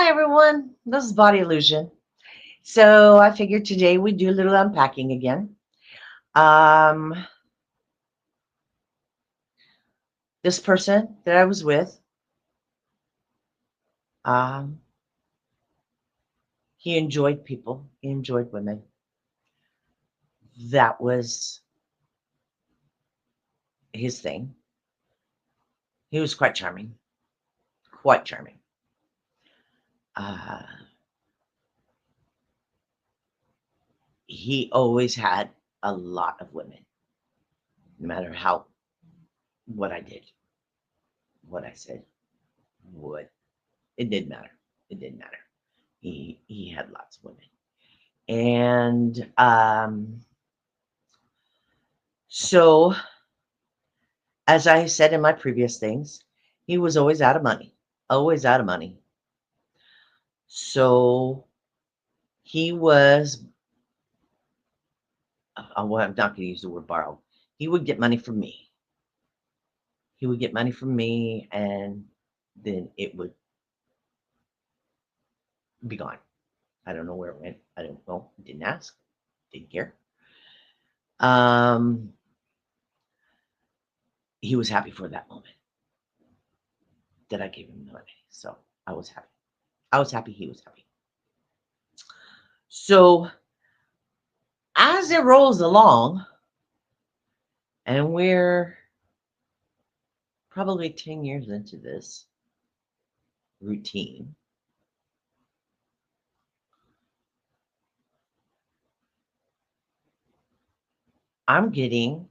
Hi everyone, this is Body Illusion. So I figured today we'd do a little unpacking again. Um, this person that I was with, um, he enjoyed people, he enjoyed women. That was his thing. He was quite charming, quite charming. Uh, he always had a lot of women, no matter what I did, what I said, what it didn't matter. It didn't matter. He had lots of women. And so, as I said in my previous things, he was always out of money, always out of money. So he was, well, I'm not going to use the word borrow. He would get money from me. He would get money from me, and then it would be gone. I don't know where it went. I don't know. Didn't ask. Didn't care. Um, he was happy for that moment that I gave him the money. So I was happy. I was happy. He was happy. So as it rolls along, and we're probably 10 years into this routine, I'm getting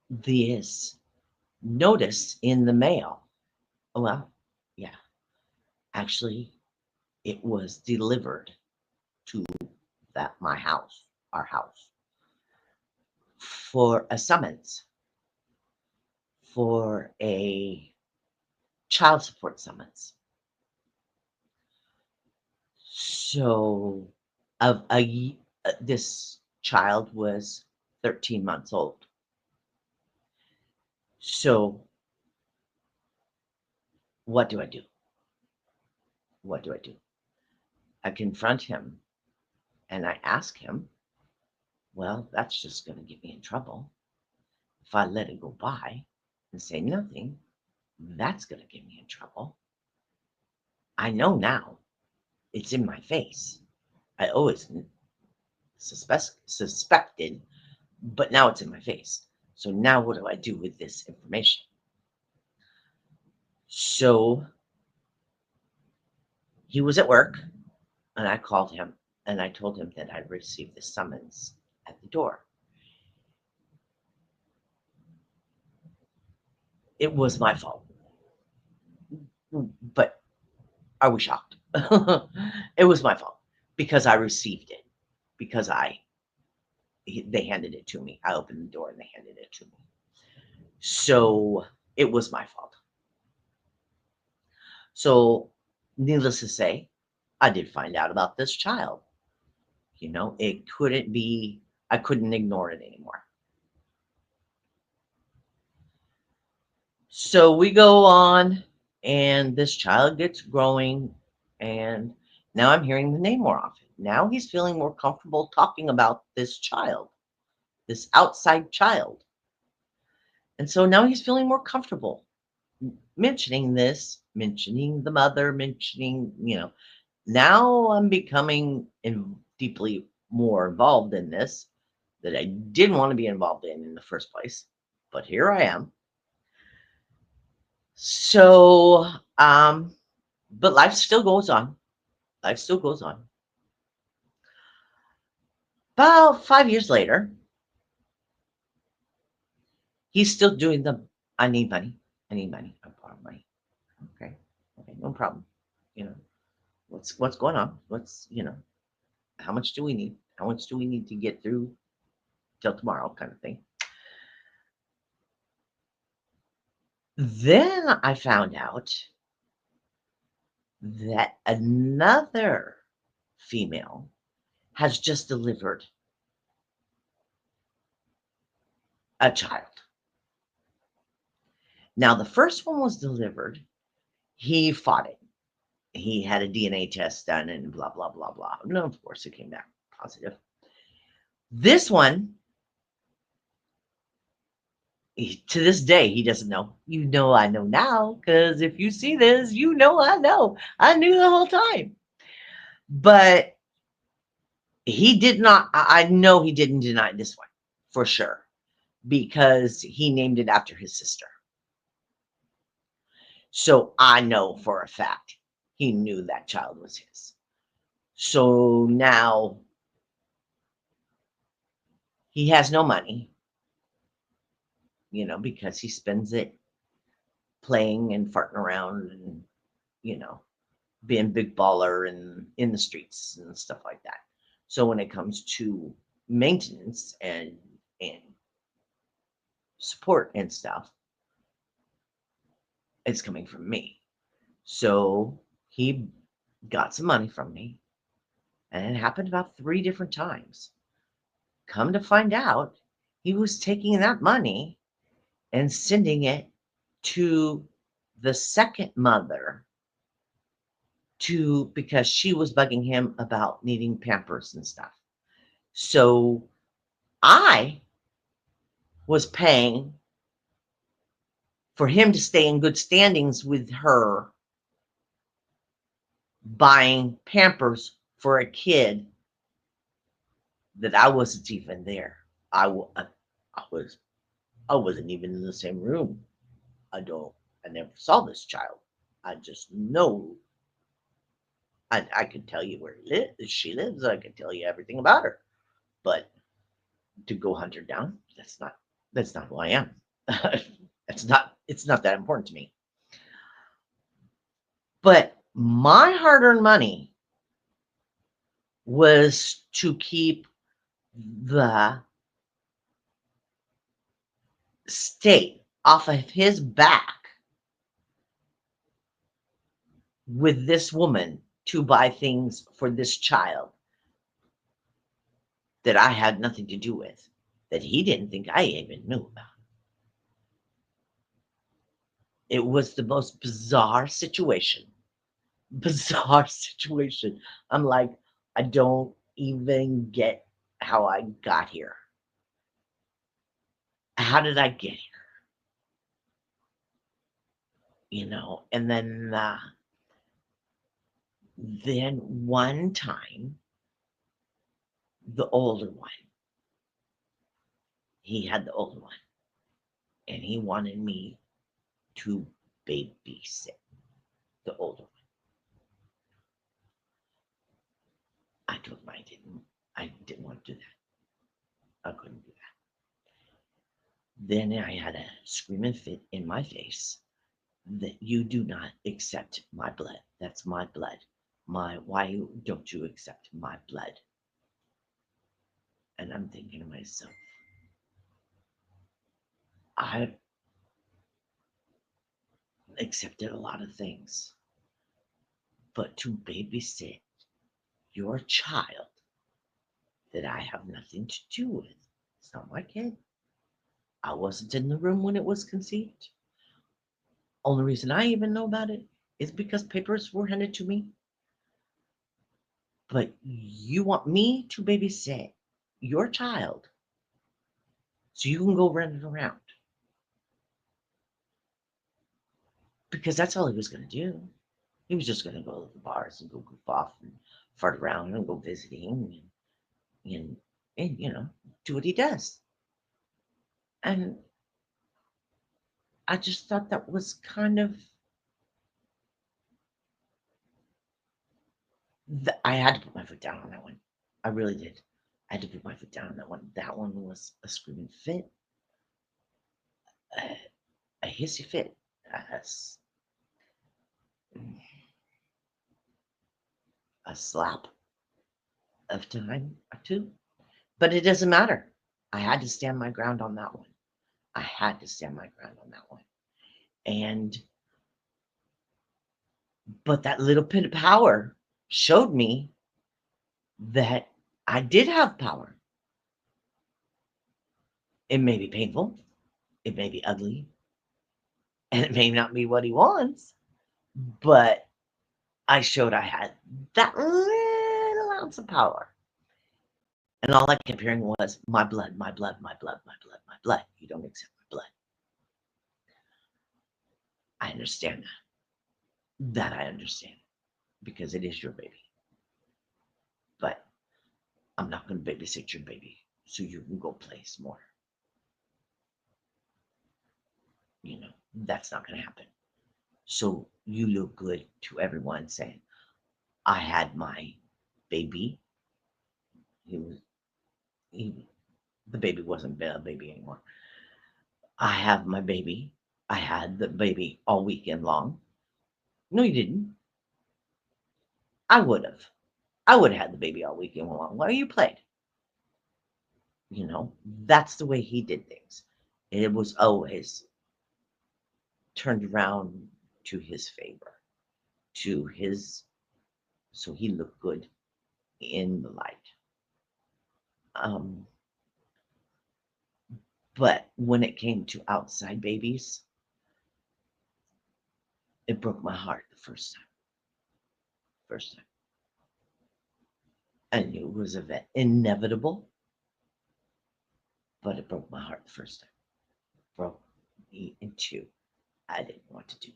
this notice in the mail. Well, yeah, actually, it was delivered to my house, our house, for a summons, for a child support summons. So, this child was 13 months old. So, what do I do? What do I do? I confront him and I ask him, well, that's just going to get me in trouble. If I let it go by and say nothing, that's going to get me in trouble. I know now. It's in my face. I always suspected, but now it's in my face. So now what do I do with this information? So he was at work, and I called him and I told him that I'd received the summons at the door. It was my fault. But are we shocked? It was my fault because I received it, because they handed it to me. I opened the door and they handed it to me. So it was my fault. So, needless to say, I did find out about this child. It couldn't be, I couldn't ignore it anymore. So we go on, and this child gets growing, and now I'm hearing the name more often. Now he's feeling more comfortable talking about this child, this outside child. And so now he's feeling more comfortable mentioning this, mentioning the mother, mentioning. Now I'm becoming deeply more involved in this that I didn't want to be involved in the first place. But here I am. So, but life still goes on. Life still goes on. About 5 years later, he's still doing the I need money. I need money. I borrow money. Okay. Okay, no problem. You know, what's going on? How much do we need? How much do we need to get through till tomorrow kind of thing? Then I found out that another female has just delivered a child. Now, the first one was delivered he fought it. He had a DNA test done and blah, blah, blah, blah. No, of course it came back positive. This one, to this day, he doesn't know. You know, I know now, because if you see this, you know I know. I knew the whole time. But he did not, I know he didn't deny this one for sure, because he named it after his sister. So I know for a fact he knew that child was his. So now he has no money, because he spends it playing and farting around and, you know, being big baller and in the streets and stuff like that. So when it comes to maintenance and support and stuff, it's coming from me. So he got some money from me, and it happened about 3 different times. Come to find out, he was taking that money and sending it to the second mother because she was bugging him about needing Pampers and stuff. So I was paying for him to stay in good standings with her, buying Pampers for a kid that I wasn't even there. I was I wasn't even in the same room. I never saw this child. I just know I could tell you where she lives. I could tell you everything about her. But to go hunt her down, that's not who I am. It's not that important to me. But my hard-earned money was to keep the state off of his back with this woman to buy things for this child that I had nothing to do with, that he didn't think I even knew about. It was the most bizarre situation. Bizarre situation. I'm like, I don't even get how I got here. How did I get here? And then one time, the older one, he had the older one, and he wanted me to babysit the older one. I told him I didn't want to do that. I couldn't do that. Then I had a screaming fit in my face that you do not accept my blood. That's my blood. Why don't you accept my blood? And I'm thinking to myself, I've accepted a lot of things, but to babysit your child that I have nothing to do with, it's not my kid. I wasn't in the room when it was conceived. Only reason I even know about it is because papers were handed to me. But you want me to babysit your child so you can go run it around. Because that's all he was going to do. He was just going to go to the bars and go goof off and fart around and go visiting and do what he does. And I just thought that was kind of, I had to put my foot down on that one. I really did. I had to put my foot down on that one. That one was a screaming fit, a hissy fit, a slap of time or two. But it doesn't matter. I had to stand my ground on that one. I had to stand my ground on that one. But that little bit of power showed me that I did have power. It may be painful, it may be ugly, and it may not be what he wants, but I showed I had that little ounce of power. And all I kept hearing was, my blood, my blood, my blood, my blood, my blood. You don't accept my blood. I understand that. That I understand. Because it is your baby. But I'm not going to babysit your baby so you can go play some more. That's not going to happen. So you look good to everyone saying, I had my baby. The baby wasn't a baby anymore. I have my baby. I had the baby all weekend long. No, you didn't. I would have. I would have had the baby all weekend long. Why you played? That's the way he did things. It was always turned around to his favor, so he looked good in the light. But when it came to outside babies, it broke my heart the first time. I knew it was inevitable, but it broke my heart the first time. Broke me in two. I didn't want to do.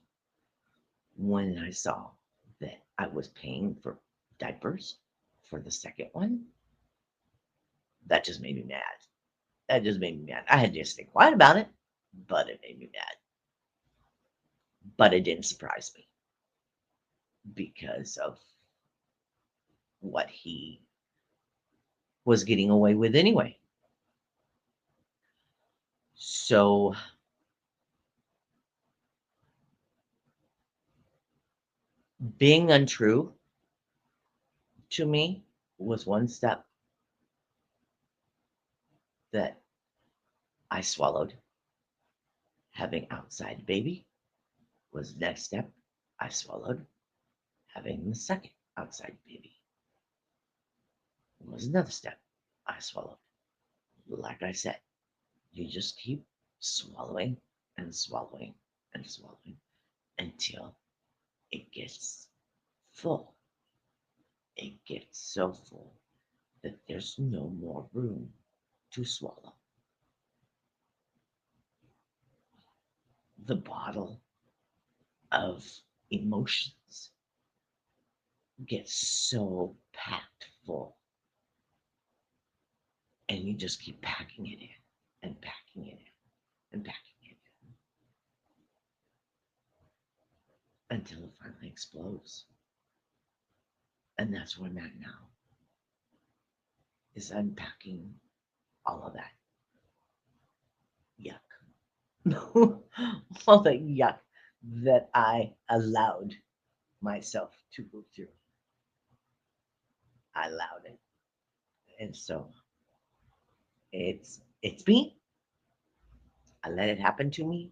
When I saw that I was paying for diapers for the second one, that just made me mad. I had to just stay quiet about it, but it made me mad. But it didn't surprise me because of what he was getting away with anyway. So being untrue to me was one step that I swallowed. Having outside baby was the next step I swallowed. Having the second outside baby was another step I swallowed. Like I said, you just keep swallowing and swallowing and swallowing until it gets full. It gets so full that there's no more room to swallow. The bottle of emotions gets so packed full, and you just keep packing it in and packing it in and packing it in until it finally explodes. And that's where I'm at now, is unpacking all of that yuck. All the yuck that I allowed myself to go through. I allowed it. And so it's me. I let it happen to me.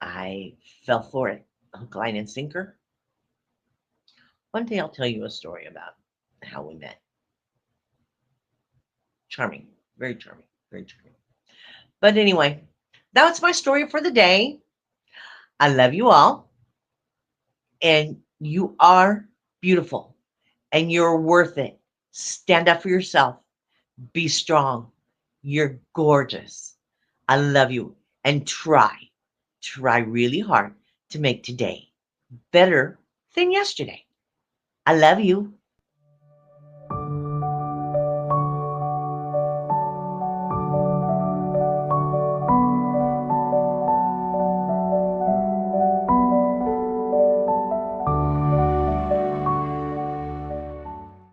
I fell for it, hook, line, and sinker. One day I'll tell you a story about how we met. Charming, very charming, very charming. But anyway, that's my story for the day. I love you all, and you are beautiful, and you're worth it. Stand up for yourself. Be strong. You're gorgeous. I love you, and try really hard to make today better than yesterday. I love you.